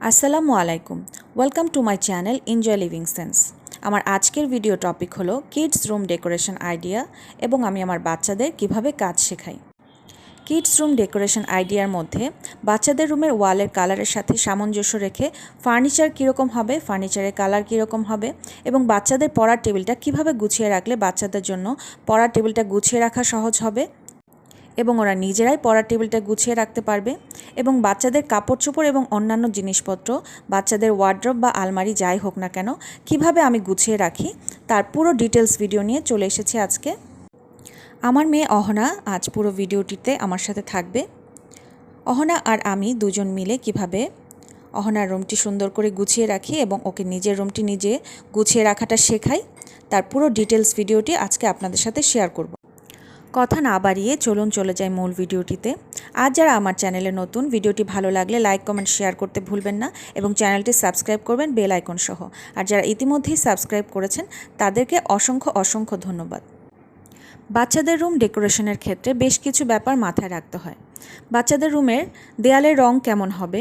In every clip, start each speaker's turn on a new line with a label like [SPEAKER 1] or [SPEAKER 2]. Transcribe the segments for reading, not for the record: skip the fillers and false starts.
[SPEAKER 1] আসসালামু আলাইকুম, welcome to my channel enjoy living sense. আমার আজকের ভিডিও টপিক হলো কিডস রুম ডেকোরেশন আইডিয়া এবং আমি আমার বাচ্চাদের কিভাবে কাজ শেখাই। কিডস রুম ডেকোরেশন আইডিয়ার মধ্যে বাচ্চাদের রুমের ওয়ালের কালারের সাথে সামঞ্জস্য রেখে ফার্নিচার কীরকম হবে, ফার্নিচারের কালার কীরকম হবে এবং বাচ্চাদের পড়ার টেবিলটা কিভাবে গুছিয়ে রাখলে বাচ্চাদের জন্য পড়ার টেবিলটা গুছিয়ে রাখা সহজ হবে এবং ওরা নিজেরাই পড়ার টেবিলটা গুছিয়ে রাখতে পারবে এবং বাচ্চাদের কাপড় চোপড় এবং অন্যান্য জিনিসপত্র, বাচ্চাদের ওয়ার্ড্রব বা আলমারি যাই হোক না কেন, কিভাবে আমি গুছিয়ে রাখি তার পুরো ডিটেলস ভিডিও নিয়ে চলে এসেছি আজকে। আমার মেয়ে অহনা আজ পুরো ভিডিওটিতে আমার সাথে থাকবে। অহনা আর আমি দুজন মিলে কিভাবে অহনার রুমটি সুন্দর করে গুছিয়ে রাখি এবং ওকে নিজের রুমটি নিজে গুছিয়ে রাখাটা শেখাই, তার পুরো ডিটেলস ভিডিওটি আজকে আপনাদের সাথে শেয়ার করব। কথা না বাড়িয়ে চলুন চলে যাই মূল ভিডিওটিতে। আজ যারা আমার চ্যানেলে নতুন, ভিডিওটি ভালো লাগলে লাইক কমেন্ট শেয়ার করতে ভুলবেন না এবং চ্যানেলটি সাবস্ক্রাইব করবেন বেল আইকন সহ। আর যারা ইতিমধ্যেই সাবস্ক্রাইব করেছেন তাদেরকে অসংখ্য অসংখ্য ধন্যবাদ। বাচ্চাদের রুম ডেকোরেশনের ক্ষেত্রে বেশ কিছু ব্যাপার মাথায় রাখতে হয়। বাচ্চাদের রুমের দেয়ালের রং কেমন হবে,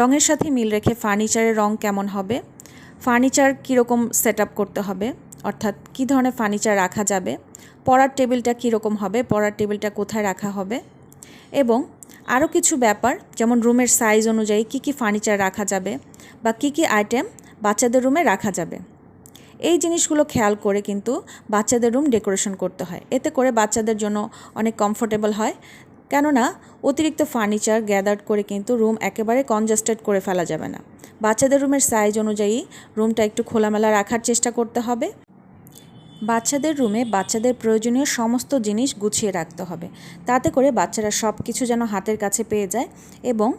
[SPEAKER 1] রঙের সাথে মিল রেখে ফার্নিচারের রং কেমন হবে, ফার্নিচার কীরকম সেট আপ করতে হবে, অর্থাৎ কী ধরনের ফার্নিচার রাখা যাবে, পড়ার টেবিলটা কীরকম হবে, পড়ার টেবিলটা কোথায় রাখা হবে এবং আরও কিছু ব্যাপার যেমন রুমের সাইজ অনুযায়ী কী কী ফার্নিচার রাখা যাবে বা কী কী আইটেম বাচ্চাদের রুমে রাখা যাবে। এই জিনিসগুলো খেয়াল করে কিন্তু বাচ্চাদের রুম ডেকোরেশন করতে হয়। এতে করে বাচ্চাদের জন্য অনেক কমফোর্টেবল হয়, কেননা অতিরিক্ত ফার্নিচার গ্যাদার করে কিন্তু রুম একেবারে কনজাস্টেড করে ফেলা যাবে না। বাচ্চাদের রুমের সাইজ অনুযায়ী রুমটা একটু খোলামেলা রাখার চেষ্টা করতে হবে। বাচ্চাদের রুমে বাচ্চাদের প্রয়োজনীয় সমস্ত জিনিস গুছিয়ে রাখতে হবে, তাতে করে বাচ্চারা সব কিছু যেন হাতের কাছে পেয়ে যায় এবং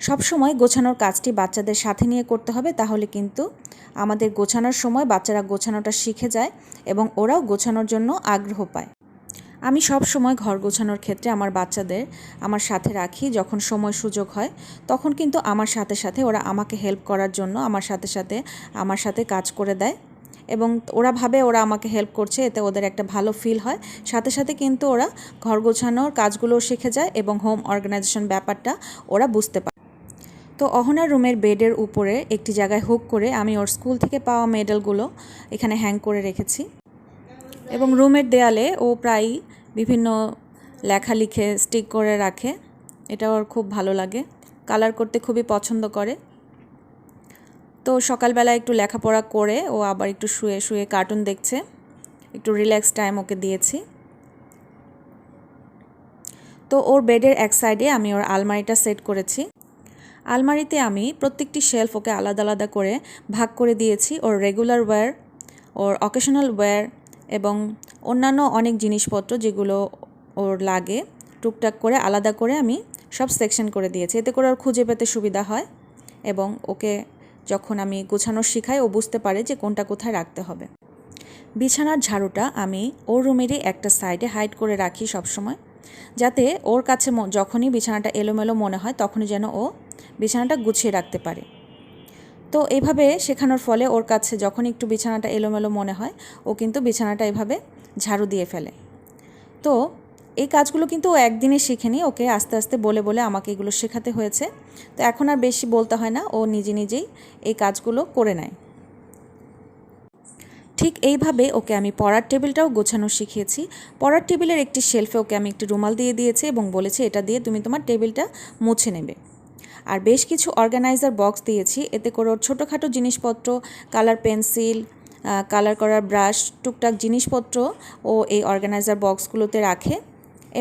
[SPEAKER 1] সবসময় গোছানোর কাজটি বাচ্চাদের সাথে নিয়ে করতে হবে। তাহলে কিন্তু আমাদের গোছানোর সময় বাচ্চারা গোছানোটা শিখে যায় এবং ওরাও গোছানোর জন্য আগ্রহ পায়। আমি সব সময় ঘর গোছানোর ক্ষেত্রে আমার বাচ্চাদের আমার সাথে রাখি। যখন সময় সুযোগ হয় তখন কিন্তু আমার সাথে সাথে ওরা আমাকে হেল্প করার জন্য আমার সাথে কাজ করে দেয় এবং ওরা ভাবে ওরা আমাকে হেল্প করছে, এতে ওদের একটা ভালো ফিল হয়। সাথে সাথে কিন্তু ওরা ঘর গোছানোর কাজগুলোও শিখে যায় এবং হোম অর্গানাইজেশন ব্যাপারটা ওরা বুঝতে পারে। তো অহনার রুমের বেডের উপরে একটি জায়গায় হুক করে আমি ওর স্কুল থেকে পাওয়া মেডেলগুলো এখানে হ্যাং করে রেখেছি এবং রুমের দেয়ালে ও প্রায় বিভিন্ন লেখা লিখে স্টিক করে রাখে। এটা ওর খুব ভালো লাগে, কালার করতে খুবই পছন্দ করে। তো সকালবেলা একটু লেখাপড়া করে ও আবার একটু শুয়ে শুয়ে কার্টুন দেখছে, একটু রিল্যাক্স টাইম ওকে দিয়েছি। তো ওর বেডের এক সাইডে আমি ওর আলমারিটা সেট করেছি। আলমারিতে আমি প্রত্যেকটি শেলফ ওকে আলাদা আলাদা করে ভাগ করে দিয়েছি। ওর রেগুলার ওয়্যার, ওর অকেশনাল ওয়্যার এবং অন্যান্য অনেক জিনিসপত্র যেগুলো ওর লাগে টুকটাক করে আলাদা করে আমি সব সেকশন করে দিয়েছি। এতে করে ওর খুঁজে পেতে সুবিধা হয় এবং ওকে যখন আমি গোছানো শেখাই ও বুঝতে পারে যে কোনটা কোথায় রাখতে হবে। বিছানার ঝাড়ুটা আমি ওর রুমেরই একটা সাইডে হাইড করে রাখি সবসময়, যাতে ওর কাছে যখনই বিছানাটা এলোমেলো মনে হয় তখনই যেন ও বিছানাটা গুছিয়ে রাখতে পারে। তো এইভাবে শেখানোর ফলে ওর কাছে যখন একটু বিছানাটা এলোমেলো মনে হয় ও কিন্তু বিছানাটা এভাবে ঝাড়ু দিয়ে ফেলে। তো এই কাজগুলো কিন্তু ও একদিনে শিখেনি, ওকে আস্তে আস্তে বলে বলে আমাকে এগুলো শেখাতে হয়েছে। তো এখন আর বেশি বলতে হয় না, ও নিজে নিজেই এই কাজগুলো করে নেয়। ঠিক এইভাবে ওকে আমি পড়ার টেবিলটাও গোছানো শিখিয়েছি। পড়ার টেবিলের একটি শেলফে ওকে আমি একটি রুমাল দিয়ে দিয়েছি এবং বলেছি এটা দিয়ে তুমি তোমার টেবিলটা মুছে নেবে। আর বেশ কিছু অর্গানাইজার বক্স দিয়েছি, এতে করে ওর ছোটোখাটো জিনিসপত্র, কালার পেন্সিল, কালার করার ব্রাশ, টুকটাক জিনিসপত্র ও এই অর্গানাইজার বক্সগুলোতে রাখে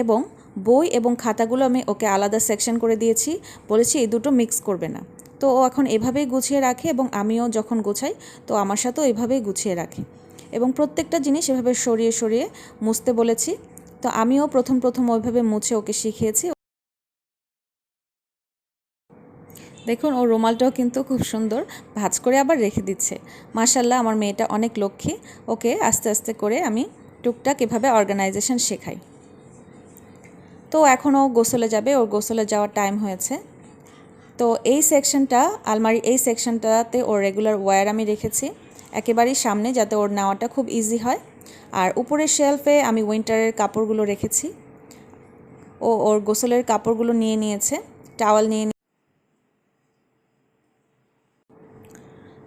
[SPEAKER 1] এবং বই এবং খাতাগুলো আমি ওকে আলাদা সেকশন করে দিয়েছি, বলেছি এই দুটো মিক্স করবে না। তো ও এখন এভাবেই গুছিয়ে রাখে এবং আমিও যখন গোছাই তো আমার সাথেও এভাবেই গুছিয়ে রাখি এবং প্রত্যেকটা জিনিস এভাবে সরিয়ে সরিয়ে মুছতে বলেছি। তো আমিও প্রথম ওইভাবে মুছে ওকে শিখিয়েছি। দেখুন ওর রুমালটাও কিন্তু খুব সুন্দর ভাঁজ করে আবার রেখে দিচ্ছে। মাশাআল্লাহ, আমার মেয়েটা অনেক লক্ষ্মী। ওকে আস্তে আস্তে করে আমি টুকটাক এভাবে অর্গানাইজেশন শেখাই। তো এখনও গোসলে যাবে, ওর গোসলে যাওয়ার টাইম হয়েছে। তো এই সেকশনটা, আলমারি এই সেকশনটাতে ওর রেগুলার ওয়্যার আমি রেখেছি একেবারেই সামনে, যাতে ওর নেওয়াটা খুব ইজি হয়। আর উপরের শেলফে আমি উইন্টারের কাপড়গুলো রেখেছি। ওর গোসলের কাপড়গুলো নিয়ে নিয়েছে, টাওয়াল নিয়ে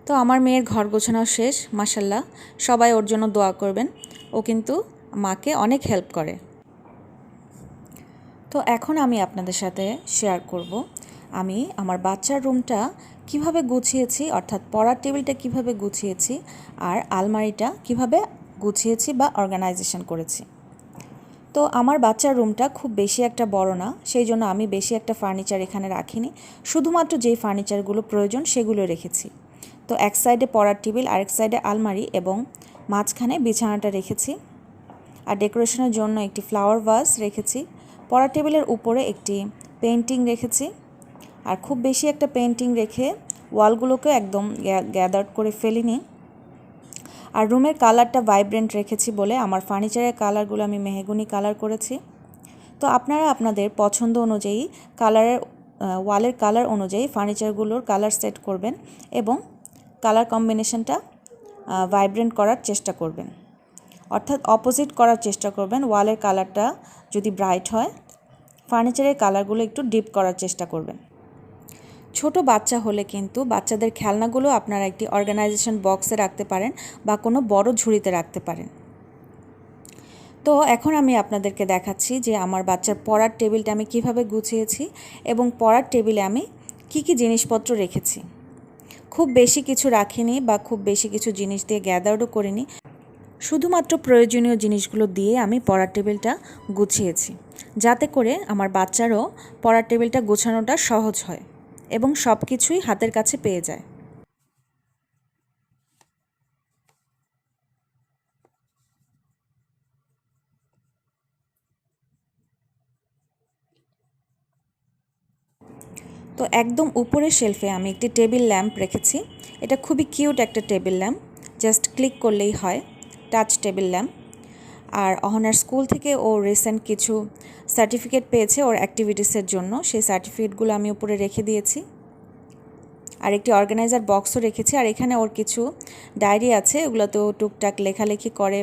[SPEAKER 1] তো আমার মেয়ের ঘর গোছানো শেষ, মাশাল্লাহ। সবাই ওর জন্য দোয়া করবেন, ও কিন্তু মাকে অনেক হেল্প করে। তো এখন আমি আপনাদের সাথে শেয়ার করব আমি আমার বাচ্চার রুমটা কিভাবে গুছিয়েছি, অর্থাৎ পড়ার টেবিলটা কিভাবে গুছিয়েছি আর আলমারিটা কিভাবে গুছিয়েছি বা অর্গানাইজেশন করেছি। তো আমার বাচ্চার রুমটা খুব বেশি একটা বড় না, সেই জন্য আমি বেশি একটা ফার্নিচার এখানে রাখিনি, শুধুমাত্র যেই ফার্নিচারগুলো প্রয়োজন সেগুলো রেখেছি। তো এক সাইডে পড়ার টেবিল, আরেক সাইডে আলমারি এবং মাঝখানে বিছানাটা রেখেছি। আর ডেকোরেশনের জন্য একটি ফ্লাওয়ার ভাস রেখেছি। পড়ার টেবিলের উপরে একটি পেন্টিং রেখেছি। আর খুব বেশি একটা পেন্টিং রেখে ওয়ালগুলোকে একদম গ্যাদার করে ফেলিনি। আর রুমের কালারটা ভাইব্রেন্ট রেখেছি বলে আমার ফার্নিচারের কালারগুলো আমি মেহগনি কালার করেছি। তো আপনারা আপনাদের পছন্দ অনুযায়ী কালারের ওয়ালের কালার অনুযায়ী ফার্নিচারগুলোর কালার সেট করবেন এবং কালার কম্বিনেশনটা ভাইব্রেন্ট করার চেষ্টা করবেন, অর্থাৎ অপোজিট করার চেষ্টা করবেন। ওয়ালের কালারটা যদি ব্রাইট হয়, ফার্নিচারের কালারগুলো একটু ডিপ করার চেষ্টা করবেন। ছোট বাচ্চা হলে কিন্তু বাচ্চাদের খেলনাগুলো আপনারা একটি অর্গানাইজেশন বক্সে রাখতে পারেন বা কোনো বড় ঝুড়িতে রাখতে পারেন। তো এখন আমি আপনাদেরকে দেখাচ্ছি যে আমার বাচ্চার পড়ার টেবিলটা আমি কিভাবে গুছিয়েছি এবং পড়ার টেবিলে আমি কি কি জিনিসপত্র রেখেছি। খুব বেশি কিছু রাখিনি বা খুব বেশি কিছু জিনিস দিয়ে গ্যাদারও করিনি, শুধুমাত্র প্রয়োজনীয় জিনিসগুলো দিয়ে আমি পড়ার টেবিলটা গুছিয়েছি, যাতে করে আমার বাচ্চারও পড়ার টেবিলটা গোছানোটা সহজ হয় এবং সব কিছুই হাতের কাছে পেয়ে যায়। তো একদম উপরের শেলফে আমি একটি টেবিল ল্যাম্প রেখেছি। এটা খুবই কিউট একটা টেবিল ল্যাম্প, জাস্ট ক্লিক করলেই হয়, টাচ টেবিল ল্যাম্প। আর অহনার স্কুল থেকে ও রিসেন্ট কিছু সার্টিফিকেট পেয়েছে ওর অ্যাক্টিভিটিসের জন্য, সেই সার্টিফিকেটগুলো আমি উপরে রেখে দিয়েছি। আর একটি অর্গানাইজার বক্সও রেখেছি। আর এখানে ওর কিছু ডায়েরি আছে, ওগুলোতেও টুকটাক লেখালেখি করে,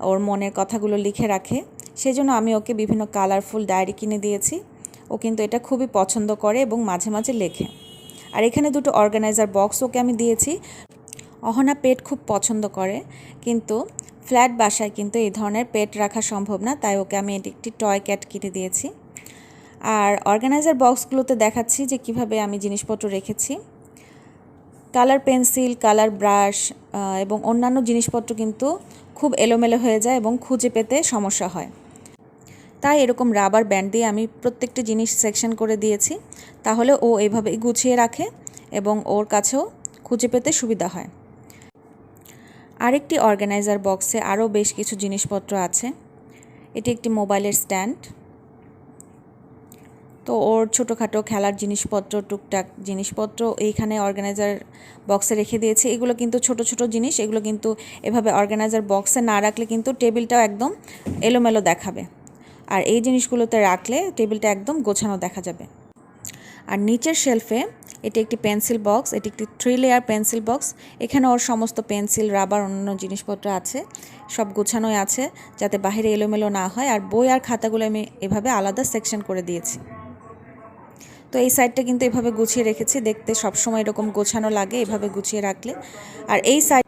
[SPEAKER 1] ওর মনের কথাগুলো লিখে রাখে। সেই জন্য আমি ওকে বিভিন্ন কালারফুল ডায়েরি কিনে দিয়েছি। ও কিন্তু এটা খুবই পছন্দ করে এবং মাঝে মাঝে লেখে। আর এখানে দুটো অর্গানাইজার বক্স ওকে আমি দিয়েছি। অহনা পেট খুব পছন্দ করে, কিন্তু ফ্ল্যাট বাসায় কিন্তু এই ধরনের পেট রাখা সম্ভব না, তাই ওকে আমি একটি টয় ক্যাট কিনে দিয়েছি। আর অর্গানাইজার বক্সগুলোতে দেখাচ্ছি যে কিভাবে আমি জিনিসপত্র রেখেছি। কালার পেন্সিল, কালার ব্রাশ এবং অন্যান্য জিনিসপত্র কিন্তু খুব এলোমেলো হয়ে যায় এবং খুঁজে পেতে সমস্যা হয়, তাই এরকম রাবার ব্যান্ড দিয়ে আমি প্রত্যেকটি জিনিস সেকশন করে দিয়েছি, তাহলে ও এইভাবেই গুছিয়ে রাখে এবং ওর কাছেও খুঁজে পেতে সুবিধা হয়। আরেকটি অর্গানাইজার বক্সে আরও বেশ কিছু জিনিসপত্র আছে। এটি একটি মোবাইলের স্ট্যান্ড। তো ওর ছোটোখাটো খেলার জিনিসপত্র, টুকটাক জিনিসপত্র এইখানে অর্গানাইজার বক্সে রেখে দিয়েছি। এগুলো কিন্তু ছোট ছোট জিনিস, এগুলো কিন্তু এভাবে অর্গানাইজার বক্সে না রাখলে কিন্তু টেবিলটাও একদম এলোমেলো দেখাবে, আর এই জিনিসগুলোতে রাখলে টেবিলটা একদম গোছানো দেখা যাবে। আর নিচের শেলফে এটি একটি পেন্সিল বক্স, এটি একটি 3 লেয়ার পেন্সিল বক্স। এখানে ওর সমস্ত পেন্সিল, রাবার, অন্যান্য জিনিসপত্র আছে, সব গোছানোই আছে যাতে বাইরে এলোমেলো না হয়। আর বই আর খাতাগুলো আমি এভাবে আলাদা সেকশন করে দিয়েছি। তো এই সাইডটা কিন্তু এভাবে গুছিয়ে রেখেছি, দেখতে সবসময় এরকম গোছানো লাগে এভাবে গুছিয়ে রাখলে। আর এই সাইড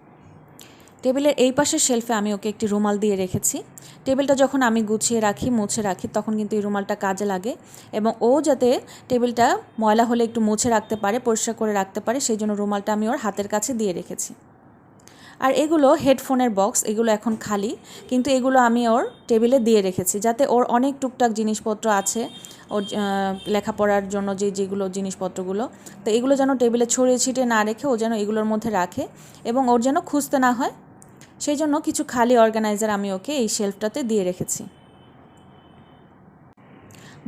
[SPEAKER 1] টেবিলের এই পাশের শেলফে আমি ওকে একটি রুমাল দিয়ে রেখেছি। টেবিলটা যখন আমি গুছিয়ে রাখি, মুছে রাখি, তখন কিন্তু এই রুমালটা কাজে লাগে এবং ও যাতে টেবিলটা ময়লা হলে একটু মুছে রাখতে পারে, পরিষ্কার করে রাখতে পারে, সেই জন্য রুমালটা আমি ওর হাতের কাছে দিয়ে রেখেছি। আর এগুলো হেডফোনের বক্স, এগুলো এখন খালি, কিন্তু এগুলো আমি ওর টেবিলে দিয়ে রেখেছি যাতে ওর অনেক টুকটাক জিনিসপত্র আছে ওর লেখাপড়ার জন্য যেগুলো জিনিসপত্রগুলো, তো এগুলো যেন টেবিলে ছড়িয়ে ছিটিয়ে না রেখে ও যেন এগুলোর মধ্যে রাখে এবং ওর যেন খুঁজতে না হয়, সেই জন্য কিছু খালি অর্গানাইজার আমি ওকে এই শেলফটাতে দিয়ে রেখেছি।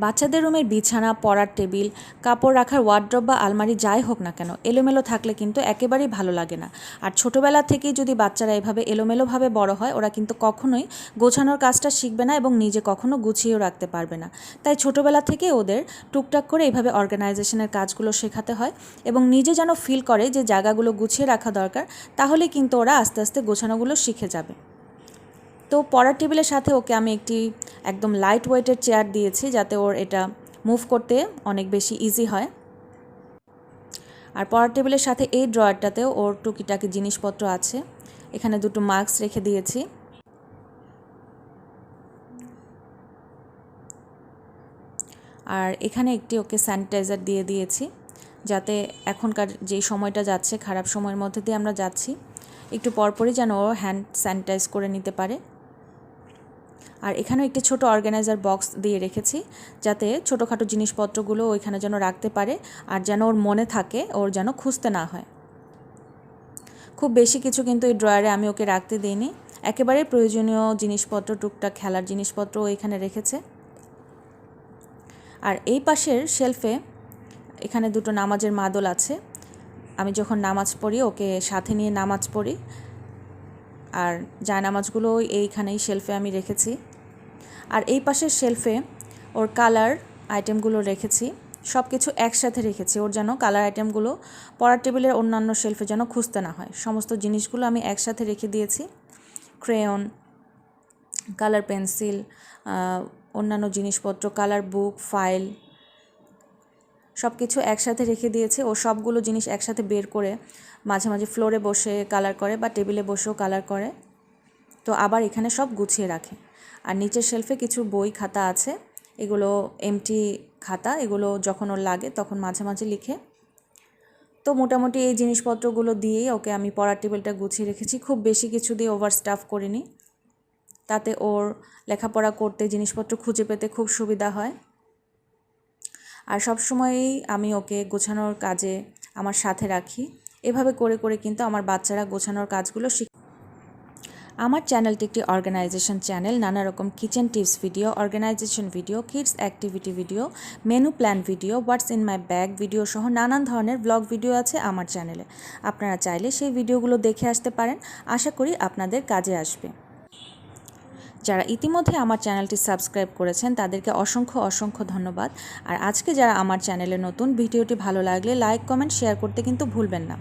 [SPEAKER 1] বাচ্চাদের রুমের বিছানা, পড়ার টেবিল, কাপড় রাখার ওয়ার্ড্রব বা আলমারি যাই হোক না কেন, এলোমেলো থাকলে কিন্তু একেবারেই ভালো লাগে না। আর ছোটোবেলা থেকেই যদি বাচ্চারা এভাবে এলোমেলোভাবে বড় হয়, ওরা কিন্তু কখনোই গোছানোর কাজটা শিখবে না এবং নিজে কখনো গুছিয়েও রাখতে পারবে না। তাই ছোটোবেলা থেকে ওদের টুকটাক করে এইভাবে অর্গানাইজেশনের কাজগুলো শেখাতে হয় এবং নিজে যেন ফিল করে যে জায়গাগুলো গুছিয়ে রাখা দরকার, তাহলে কিন্তু ওরা আস্তে আস্তে গোছানোগুলো শিখে যাবে। তো পড়ার টেবিলের সাথে ওকে আমি একটি একদম লাইট ওয়েটের চেয়ার দিয়েছি যাতে ওর এটা মুভ করতে অনেক বেশি ইজি হয়। আর পড়ার টেবিলের সাথে এই ড্রয়ারটাতেও ওর টুকিটাকি জিনিসপত্র আছে। এখানে দুটো মাস্ক রেখে দিয়েছি। আর এখানে একটি ওকে স্যানিটাইজার দিয়ে দিয়েছি, যাতে এখনকার যেই সময়টা যাচ্ছে, খারাপ সময়ের মধ্যে দিয়ে আমরা যাচ্ছি, একটু পরপরই যেন ও হ্যান্ড স্যানিটাইজ করে নিতে পারে। আর এখানেও একটি ছোট অর্গানাইজার বক্স দিয়ে রেখেছি, যাতে ছোটোখাটো জিনিসপত্রগুলো ওইখানে যেন রাখতে পারে আর যেন ওর মনে থাকে, ওর যেন খুঁজতে না হয়। খুব বেশি কিছু কিন্তু এই ড্রয়ারে আমি ওকে রাখতে দিইনি, একেবারে প্রয়োজনীয় জিনিসপত্র, টুকটাক খেলার জিনিসপত্র এখানে রেখেছে। আর এই পাশের শেলফে এখানে দুটো নামাজের মাদল আছে। আমি যখন নামাজ পড়ি ওকে সাথে নিয়ে নামাজ পড়ি। আর জায়নামাজগুলো এইখানেই শেলফে আমি রেখেছি। আর এই পাশের শেলফে ওর কালার আইটেমগুলো রেখেছি, সব কিছু একসাথে রেখেছি, ওর যেন কালার আইটেমগুলো পড়ার টেবিলের অন্যান্য শেলফে যেন খুঁজতে না হয়। সমস্ত জিনিসগুলো আমি একসাথে রেখে দিয়েছি। ক্রেয়ন, কালার পেন্সিল, অন্যান্য জিনিসপত্র, কালার বুক, ফাইল, সব কিছু একসাথে রেখে দিয়েছি। ও সবগুলো জিনিস একসাথে বের করে মাঝে মাঝে ফ্লোরে বসে কালার করে বা টেবিলে বসেও কালার করে, তো আবার এখানে সব গুছিয়ে রাখে। আর নিচের শেলফে কিছু বই খাতা আছে, এগুলো এমটি খাতা, এগুলো যখন ওর লাগে তখন মাঝে মাঝে লিখে। তো মোটামুটি এই জিনিসপত্রগুলো দিয়েই ওকে আমি পড়ার টেবিলটা গুছিয়ে রেখেছি। খুব বেশি কিছু দিয়ে ওভার স্টাফ করিনি, তাতে ওর লেখাপড়া করতে, জিনিসপত্র খুঁজে পেতে খুব সুবিধা হয়। আর সব সময়ই আমি ওকে গোছানোর কাজে আমার সাথে রাখি। এভাবে করে করে কিন্তু আমার বাচ্চারা গোছানোর কাজগুলো আমার চ্যানেলটি একটি অর্গানাইজেশন চ্যানেল। নানা রকম kitchen tips video, organisation video, kids activity video, menu plan video, what's in my bag video সহ নানান ধরনের ব্লগ ভিডিও আছে আমার চ্যানেলে। আপনারা চাইলে সেই ভিডিওগুলো দেখে আসতে পারেন, আশা করি আপনাদের কাজে আসবে। যারা ইতিমধ্যে আমার চ্যানেলটি সাবস্ক্রাইব করেছেন তাদেরকে অসংখ্য অসংখ্য ধন্যবাদ। আর আজকে যারা আমার চ্যানেলে নতুন, ভিডিওটি ভালো লাগলে লাইক, কমেন্ট, শেয়ার করতে কিন্তু ভুলবেন না।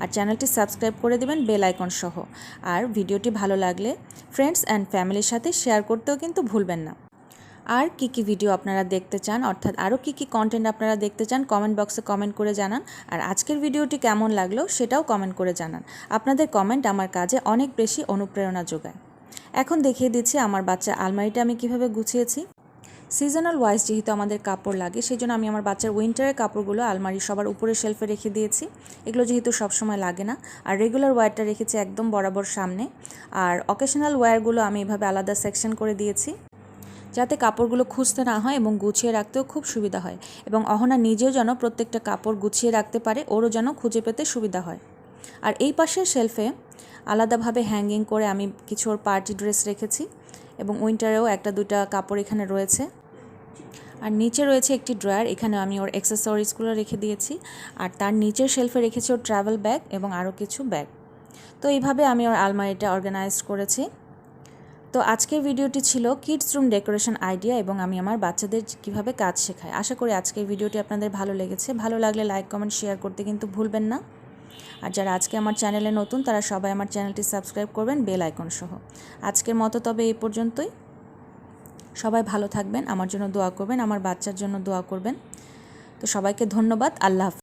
[SPEAKER 1] আর চ্যানেলটি সাবস্ক্রাইব করে দেবেন বেল আইকন সহ। আর ভিডিওটি ভালো লাগলে ফ্রেন্ডস অ্যান্ড ফ্যামিলির সাথে শেয়ার করতেও কিন্তু ভুলবেন না। আর কি ভিডিও আপনারা দেখতে চান, অর্থাৎ আরও কি কন্টেন্ট আপনারা দেখতে চান, কমেন্ট বক্সে কমেন্ট করে জানান। আর আজকের ভিডিওটি কেমন লাগলো সেটাও কমেন্ট করে জানান। আপনাদের কমেন্ট আমার কাজে অনেক বেশি অনুপ্রেরণা যোগায়। এখন দেখিয়ে দিচ্ছি আমার বাচ্চার আলমারিটা আমি কিভাবে গুছিয়েছি। সিজনাল ওয়াইজ যেহেতু আমাদের কাপড় লাগে, সেই জন্য আমি আমার বাচ্চার উইন্টারের কাপড়গুলো আলমারির সবার উপরে শেলফে রেখে দিয়েছি। এগুলো যেহেতু সবসময় লাগে না। আর রেগুলার ওয়্যারটা রেখেছি একদম বরাবর সামনে। আর অকেশনাল ওয়্যারগুলো আমি এভাবে আলাদা সেকশন করে দিয়েছি, যাতে কাপড়গুলো খুঁজতে না হয় এবং গুছিয়ে রাখতেও খুব সুবিধা হয়। এবং অহনা নিজেও যেন প্রত্যেকটা কাপড় গুছিয়ে রাখতে পারে, ওরও যেন খুঁজে পেতে সুবিধা হয়। আর এই পাশের শেলফে আলাদাভাবে হ্যাঙ্গিং করে আমি কিছু ওর পার্টি ড্রেস রেখেছি, এবং উইন্টারেও একটা দুটা কাপড় এখানে রয়েছে। আর নিচে রয়েছে একটি ড্রয়ার, এখানে আমি ওর অ্যাক্সেসরিজগুলো রেখে দিয়েছি। আর তার নিচের শেলফে রেখেছি ওর ট্রাভেল ব্যাগ এবং আরও কিছু ব্যাগ। তো এইভাবে আমি ওর আলমারিটা অর্গানাইজ করেছি। তো আজকের ভিডিওটি ছিল কিডস রুম ডেকোরেশন আইডিয়া, এবং আমি আমার বাচ্চাদের কীভাবে কাজ শেখাই। আশা করি আজকের ভিডিওটি আপনাদের ভালো লেগেছে। ভালো লাগলে লাইক, কমেন্ট, শেয়ার করতে কিন্তু ভুলবেন না। আর যারা আজকে আমার চ্যানেলে নতুন, তারা সবাই আমার চ্যানেলটি সাবস্ক্রাইব করবেন বেল আইকন সহ। আজকের মতো তবে এই পর্যন্তই। সবাই ভালো থাকবেন, আমার জন্য দোয়া করবেন, আমার বাচ্চার জন্য দোয়া করবেন। তো সবাইকে ধন্যবাদ। আল্লাহ হাফেজ।